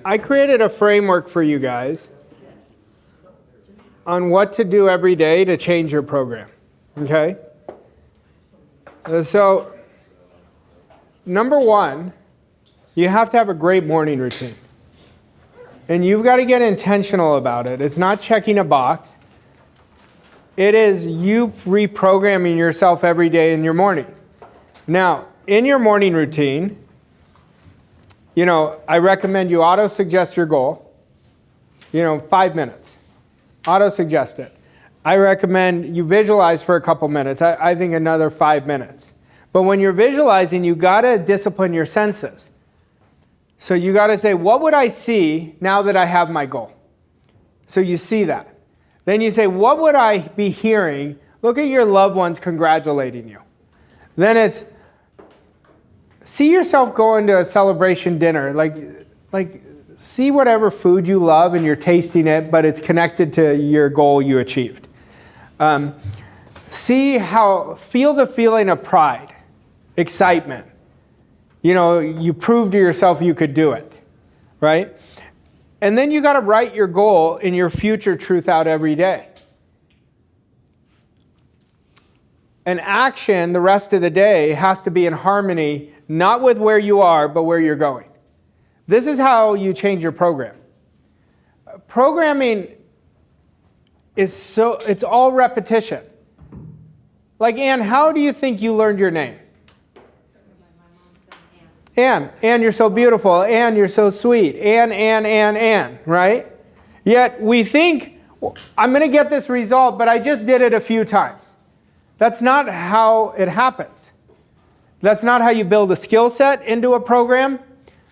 I created a framework for you guys on what to do every day to change your program. Okay? So, number one, you have to have a great morning routine. And you've got to get intentional about it. It's not checking a box. It is you reprogramming yourself every day in your morning. Now, in your morning routine, I recommend you auto-suggest your goal. 5 minutes. Auto-suggest it. I recommend you visualize for a couple minutes. I think another 5 minutes. But when you're visualizing, you got to discipline your senses. So you got to say, what would I see now that I have my goal? So you see that. Then you say, what would I be hearing? Look at your loved ones congratulating you. Then it's, see yourself going to a celebration dinner. Like see whatever food you love and you're tasting it, but it's connected to your goal you achieved. Feel the feeling of pride, excitement. You proved to yourself you could do it, right? And then you got to write your goal and your future truth out every day. And action the rest of the day has to be in harmony, not with where you are, but where you're going. This is how you change your program. Programming it's all repetition. Like, Anne, how do you think you learned your name? Anne, you're so beautiful. Anne, you're so sweet. Anne, right? Yet we think, I'm going to get this result, but I just did it a few times. That's not how it happens. That's not how you build a skill set into a program.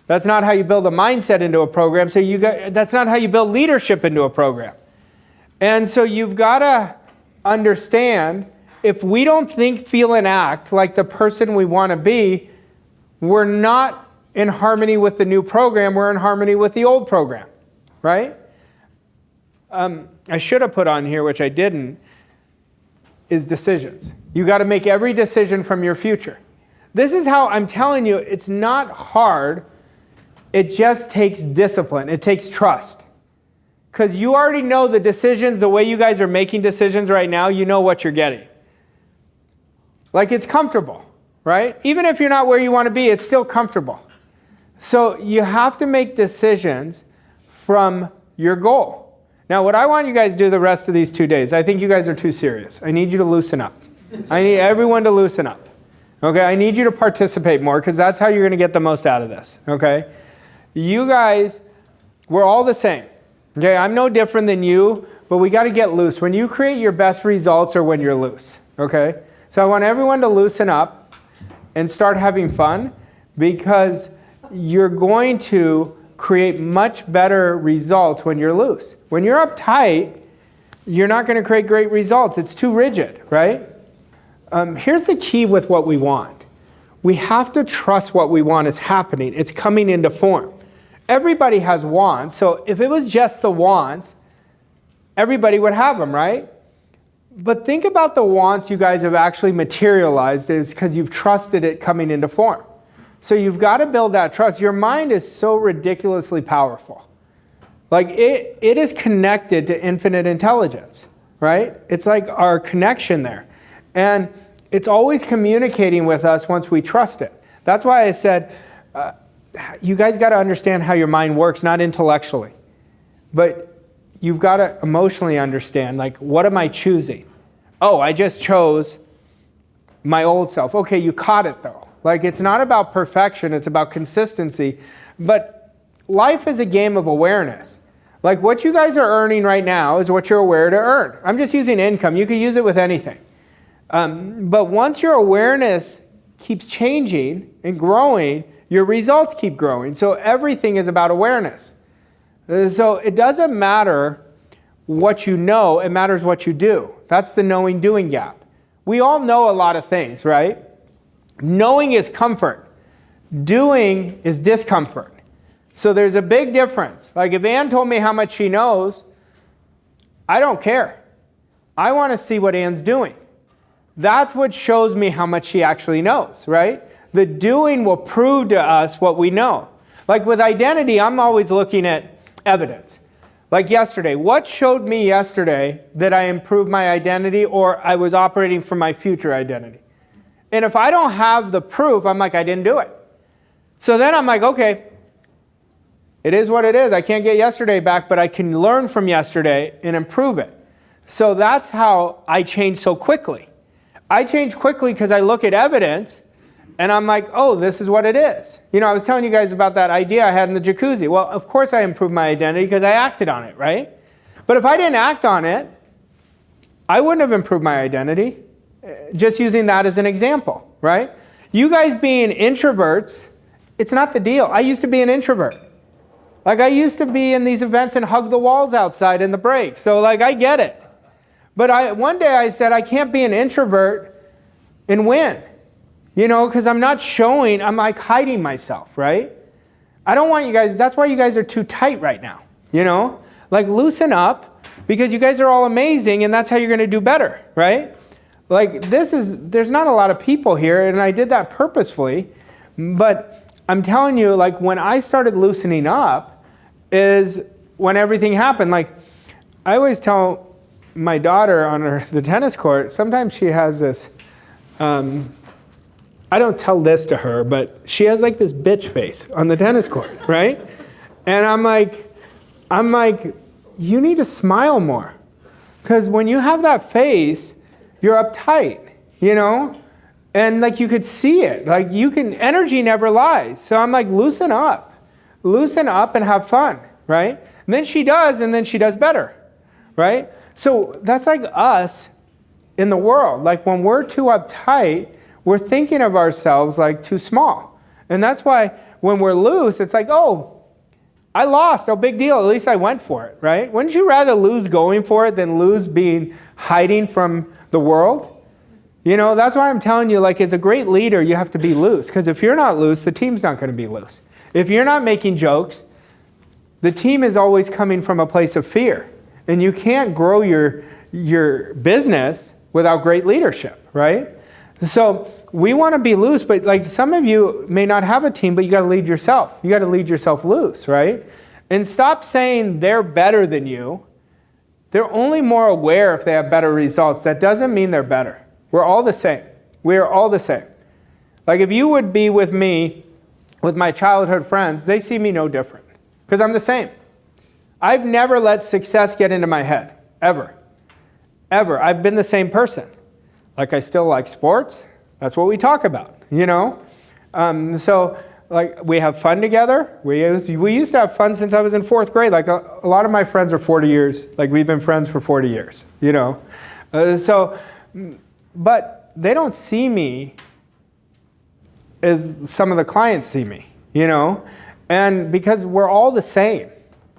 That's not how you build a mindset into a program. That's not how you build leadership into a program. And so you've got to understand, if we don't think, feel, and act like the person we want to be, we're not in harmony with the new program, we're in harmony with the old program, right? I should have put on here, which I didn't, is decisions. You got to make every decision from your future. This is how I'm telling you, it's not hard, it just takes discipline, it takes trust. Because you already know the decisions, the way you guys are making decisions right now, you know what you're getting. Like, it's comfortable. Right? Even if you're not where you want to be, it's still comfortable. So you have to make decisions from your goal. Now, what I want you guys to do the rest of these 2 days, I think you guys are too serious. I need you to loosen up. I need everyone to loosen up. Okay? I need you to participate more, because that's how you're going to get the most out of this. Okay? You guys, we're all the same. Okay? I'm no different than you, but we got to get loose. When you create your best results are when you're loose. Okay? So I want everyone to loosen up and start having fun, because you're going to create much better results when you're loose. When you're uptight, you're not going to create great results. It's too rigid, right? Here's the key with what we want. We have to trust what we want is happening. It's coming into form. Everybody has wants, so if it was just the wants, everybody would have them, right? But think about the wants you guys have actually materialized, is because you've trusted it coming into form. So you've got to build that trust. Your mind is so ridiculously powerful. Like, it is connected to infinite intelligence, right? It's like our connection there. And it's always communicating with us once we trust it. That's why I said, you guys got to understand how your mind works, not intellectually. But you've got to emotionally understand, like, what am I choosing? Oh, I just chose my old self. Okay, you caught it though. Like, it's not about perfection, it's about consistency. But life is a game of awareness. Like, what you guys are earning right now is what you're aware to earn. I'm just using income. You could use it with anything. But once your awareness keeps changing and growing, your results keep growing. So everything is about awareness. So it doesn't matter what you know, it matters what you do. That's the knowing-doing gap. We all know a lot of things, right? Knowing is comfort. Doing is discomfort. So there's a big difference. Like, if Anne told me how much she knows, I don't care. I want to see what Anne's doing. That's what shows me how much she actually knows, right? The doing will prove to us what we know. Like with identity, I'm always looking at evidence. Like yesterday, what showed me yesterday that I improved my identity or I was operating from my future identity? And if I don't have the proof, I'm like, I didn't do it. So then I'm like, okay, it is what it is. I can't get yesterday back, but I can learn from yesterday and improve it. So that's how I change so quickly. I change quickly because I look at evidence and I'm like, oh, this is what it is. You know, I was telling you guys about that idea I had in the jacuzzi. Well, of course I improved my identity because I acted on it, right? But if I didn't act on it, I wouldn't have improved my identity. Just using that as an example, right? You guys being introverts, it's not the deal. I used to be an introvert. Like I used to be in these events and hug the walls outside in the break. So like I get it. But one day I said I can't be an introvert and win. You know, because I'm not showing, I'm like hiding myself, right? I don't want you guys, that's why you guys are too tight right now, you know? Like loosen up because you guys are all amazing and that's how you're going to do better, right? Like there's not a lot of people here and I did that purposefully, but I'm telling you, like when I started loosening up is when everything happened. Like I always tell my daughter on the tennis court, sometimes she has this, I don't tell this to her, but she has like this bitch face on the tennis court, right? And I'm like, you need to smile more. Because when you have that face, you're uptight, you know? And like you could see it, like energy never lies. So I'm like, loosen up and have fun, right? And then she does, and then she does better, right? So that's like us in the world. Like when we're too uptight, we're thinking of ourselves like too small. And that's why when we're loose, it's like, oh, I lost, no big deal, at least I went for it, right? Wouldn't you rather lose going for it than lose being hiding from the world? You know, that's why I'm telling you, like as a great leader, you have to be loose. Because if you're not loose, the team's not going to be loose. If you're not making jokes, the team is always coming from a place of fear. And you can't grow your business without great leadership, right? So we want to be loose, but like some of you may not have a team, but you got to lead yourself. You got to lead yourself loose, right? And stop saying they're better than you. They're only more aware if they have better results. That doesn't mean they're better. We're all the same. We are all the same. Like if you would be with me, with my childhood friends, they see me no different because I'm the same. I've never let success get into my head, ever. Ever. I've been the same person. Like I still like sports. That's what we talk about, you know? So like we have fun together. We used to have fun since I was in 4th grade. Like a lot of my friends are 40 years. Like we've been friends for 40 years, you know? But they don't see me as some of the clients see me, you know? And because we're all the same,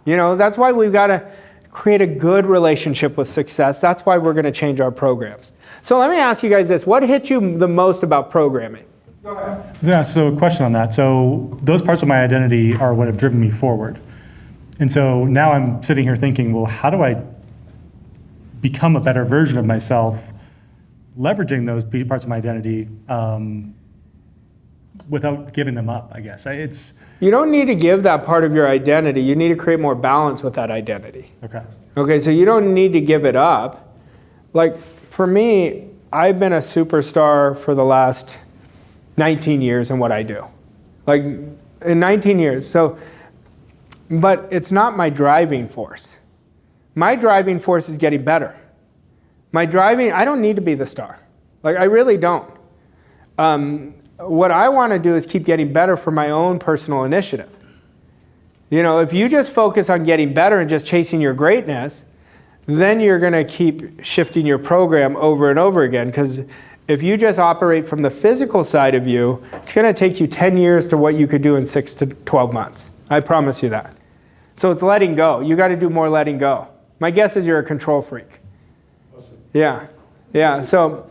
you know? That's why we've got to create a good relationship with success. That's why we're going to change our programs. So let me ask you guys this. What hit you the most about programming? Go ahead. Yeah, so a question on that. So those parts of my identity are what have driven me forward. And so now I'm sitting here thinking, well, how do I become a better version of myself, leveraging those parts of my identity without giving them up, I guess. You don't need to give that part of your identity. You need to create more balance with that identity. Okay, so you don't need to give it up. Like, for me, I've been a superstar for the last 19 years in what I do. Like, in 19 years. But it's not my driving force. My driving force is getting better. I don't need to be the star. Like, I really don't. What I want to do is keep getting better for my own personal initiative. You know, if you just focus on getting better and just chasing your greatness, then you're going to keep shifting your program over and over again. Because if you just operate from the physical side of you, it's going to take you 10 years to what you could do in 6 to 12 months. I promise you that. So it's letting go. You got to do more letting go. My guess is you're a control freak. Yeah. So,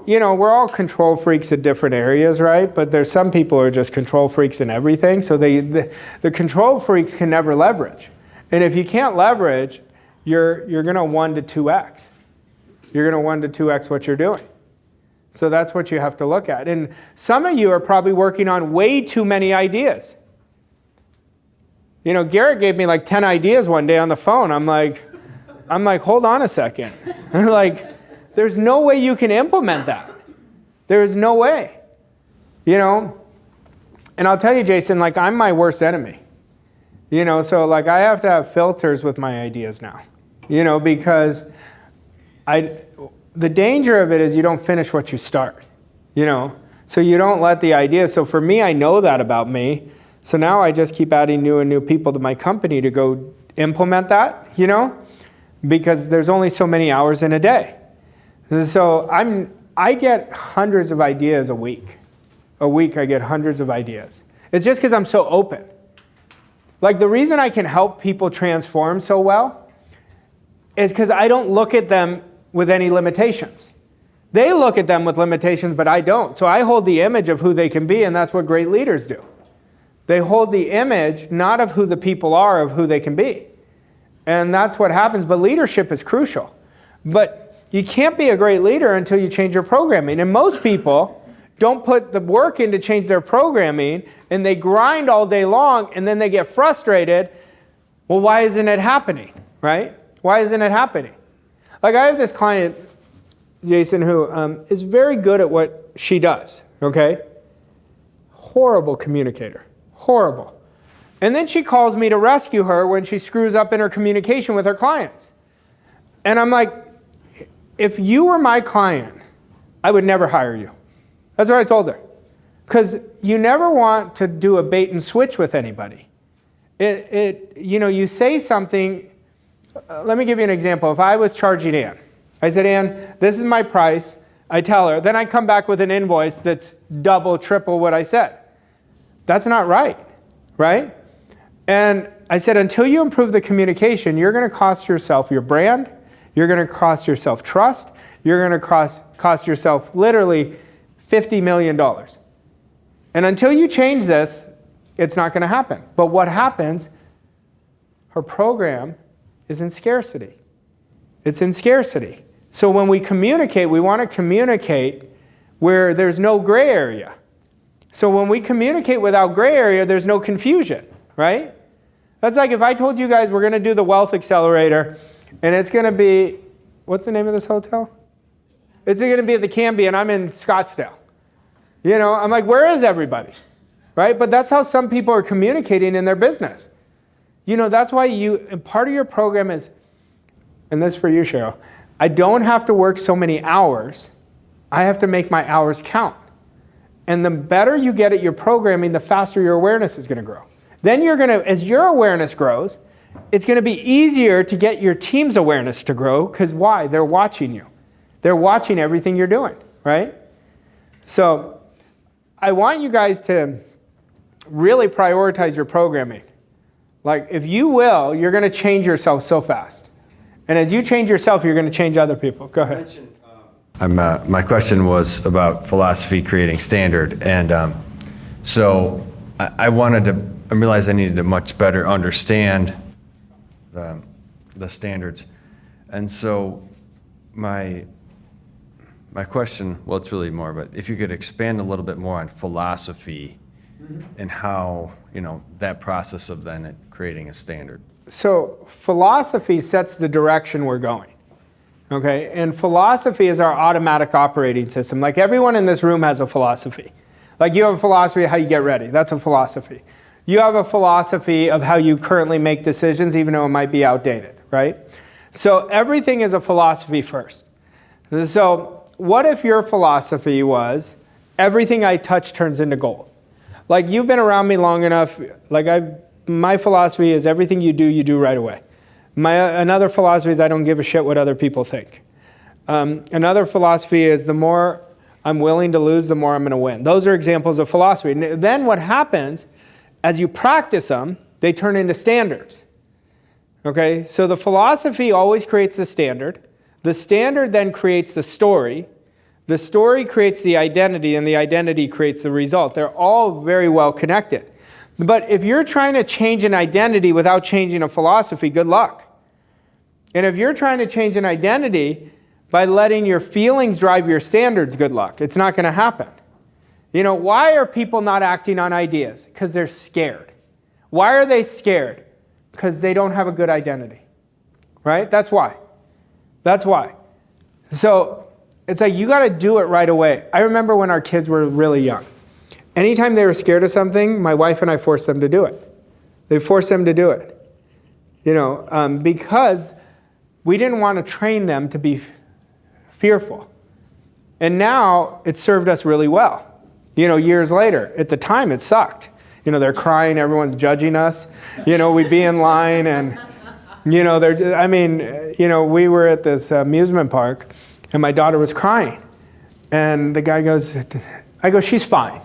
you know, we're all control freaks in different areas, right? But there's some people who are just control freaks in everything. So the control freaks can never leverage. And if you can't leverage, you're going to 1 to 2x. You're going to 1 to 2x what you're doing. So that's what you have to look at. And some of you are probably working on way too many ideas. Garrett gave me like 10 ideas one day on the phone. I'm like, hold on a second. Like, there's no way you can implement that. There is no way. And I'll tell you, Jason, like, I'm my worst enemy. So like I have to have filters with my ideas now. Because the danger of it is you don't finish what you start. So you don't let the ideas. So for me, I know that about me. So now I just keep adding new and new people to my company to go implement that, because there's only so many hours in a day. So I get hundreds of ideas a week. A week I get hundreds of ideas. It's just because I'm so open. Like the reason I can help people transform so well is because I don't look at them with any limitations. They look at them with limitations, but I don't. So I hold the image of who they can be, and that's what great leaders do. They hold the image, not of who the people are, of who they can be. And that's what happens, but leadership is crucial. But you can't be a great leader until you change your programming. And most people don't put the work in to change their programming, and they grind all day long, and then they get frustrated. Well, why isn't it happening, right? Why isn't it happening? Like I have this client, Jason, who is very good at what she does, okay? Horrible communicator, horrible. And then she calls me to rescue her when she screws up in her communication with her clients. And I'm like, if you were my client, I would never hire you. That's what I told her. Because you never want to do a bait and switch with anybody. You say something. Let me give you an example. If I was charging Ann, I said, Ann, this is my price. I tell her. Then I come back with an invoice that's double, triple what I said. That's not right, right? And I said, until you improve the communication, you're going to cost yourself your brand. You're going to cost yourself trust. You're going to cost yourself literally $50 million. And until you change this, it's not going to happen. But what happens, her program is in scarcity. It's in scarcity. So when we communicate, we want to communicate where there's no gray area. So when we communicate without gray area, there's no confusion, right? That's like if I told you guys we're going to do the Wealth Accelerator, and it's going to be, what's the name of this hotel? It's going to be at the Canby, and I'm in Scottsdale. I'm like, where is everybody? Right? But that's how some people are communicating in their business. That's why part of your program is, and this is for you, Cheryl, I don't have to work so many hours. I have to make my hours count. And the better you get at your programming, the faster your awareness is going to grow. Then as your awareness grows, it's going to be easier to get your team's awareness to grow, because why? They're watching you. They're watching everything you're doing, right? So I want you guys to really prioritize your programming. Like, if you will, you're going to change yourself so fast. And as you change yourself, you're going to change other people. Go ahead. My question was about philosophy creating standard. And so I realized I needed to much better understand the standards. And so my question, well, it's really more, but if you could expand a little bit more on philosophy and how, that process of then creating a standard. So philosophy sets the direction we're going, okay? And philosophy is our automatic operating system. Like everyone in this room has a philosophy. Like you have a philosophy of how you get ready. That's a philosophy. You have a philosophy of how you currently make decisions, even though it might be outdated, right? So everything is a philosophy first. So what if your philosophy was, everything I touch turns into gold? Like you've been around me long enough, my philosophy is everything you do right away. Another philosophy is I don't give a shit what other people think. Another philosophy is the more I'm willing to lose, the more I'm going to win. Those are examples of philosophy. And then what happens, as you practice them, they turn into standards. Okay, so the philosophy always creates the standard. The standard then creates the story. The story creates the identity, and the identity creates the result. They're all very well connected. But if you're trying to change an identity without changing a philosophy, good luck. And if you're trying to change an identity by letting your feelings drive your standards, good luck. It's not going to happen. Why are people not acting on ideas? Because they're scared. Why are they scared? Because they don't have a good identity, right? That's why. That's why. So it's like you got to do it right away. I remember when our kids were really young. Anytime they were scared of something, my wife and I forced them to do it. They forced them to do it. Because we didn't want to train them to be fearful. And now it served us really well. Years later, at the time it sucked. They're crying, everyone's judging us. We'd be in line and, we were at this amusement park and my daughter was crying. And the guy goes, I go, she's fine.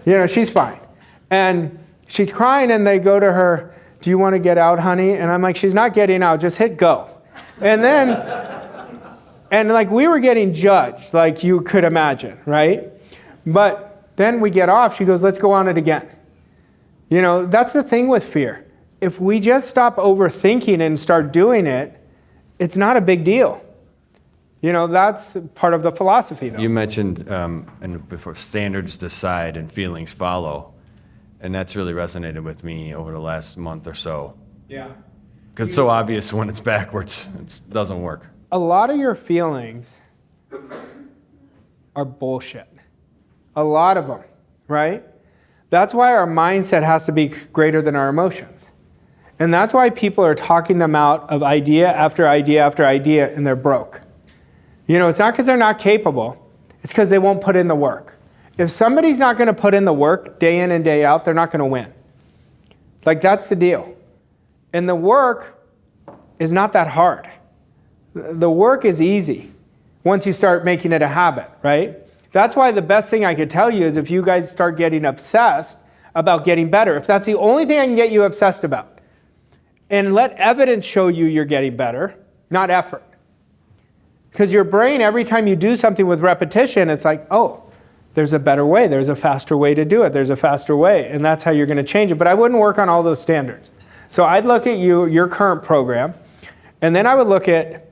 She's fine. And she's crying and they go to her, do you want to get out, honey? And I'm like, she's not getting out, just hit go. And then, we were getting judged, like you could imagine, right? But then we get off, she goes, let's go on it again. That's the thing with fear. If we just stop overthinking and start doing it, it's not a big deal. That's part of the philosophy, though. You mentioned before, standards decide and feelings follow. And that's really resonated with me over the last month or so. Yeah. Because it's so obvious when it's backwards, it doesn't work. A lot of your feelings are bullshit. A lot of them, right? That's why our mindset has to be greater than our emotions. And that's why people are talking them out of idea after idea after idea and they're broke. It's not because they're not capable, it's because they won't put in the work. If somebody's not going to put in the work day in and day out, they're not going to win. That's the deal. And the work is not that hard. The work is easy once you start making it a habit, right? That's why the best thing I could tell you is if you guys start getting obsessed about getting better, if that's the only thing I can get you obsessed about, and let evidence show you you're getting better, not effort. Because your brain, every time you do something with repetition, it's like, oh, there's a better way. There's a faster way to do it. There's a faster way. And that's how you're going to change it. But I wouldn't work on all those standards. So I'd look at your current program, and then I would look at,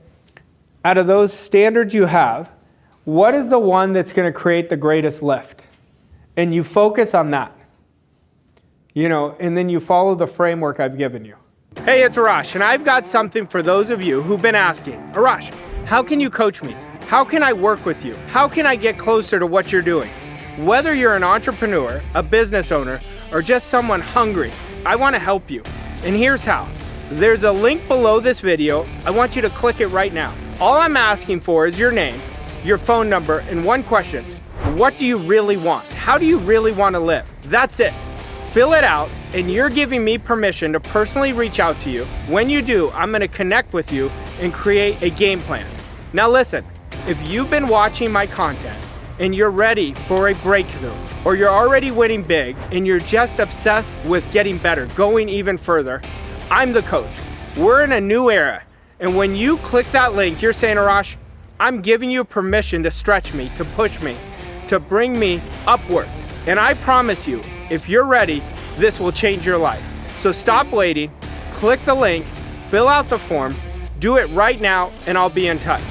out of those standards you have, what is the one that's going to create the greatest lift? And you focus on that. And then you follow the framework I've given you. Hey, it's Arash, and I've got something for those of you who've been asking, Arash, how can you coach me? How can I work with you? How can I get closer to what you're doing? Whether you're an entrepreneur, a business owner, or just someone hungry, I want to help you. And here's how. There's a link below this video. I want you to click it right now. All I'm asking for is your name, your phone number, and one question. What do you really want? How do you really want to live? That's it. Fill it out, and you're giving me permission to personally reach out to you. When you do, I'm going to connect with you and create a game plan. Now listen, if you've been watching my content and you're ready for a breakthrough, or you're already winning big and you're just obsessed with getting better, going even further, I'm the coach. We're in a new era. And when you click that link, you're saying, Arash, I'm giving you permission to stretch me, to push me, to bring me upwards. And I promise you, if you're ready, this will change your life. So stop waiting, click the link, fill out the form, do it right now, and I'll be in touch.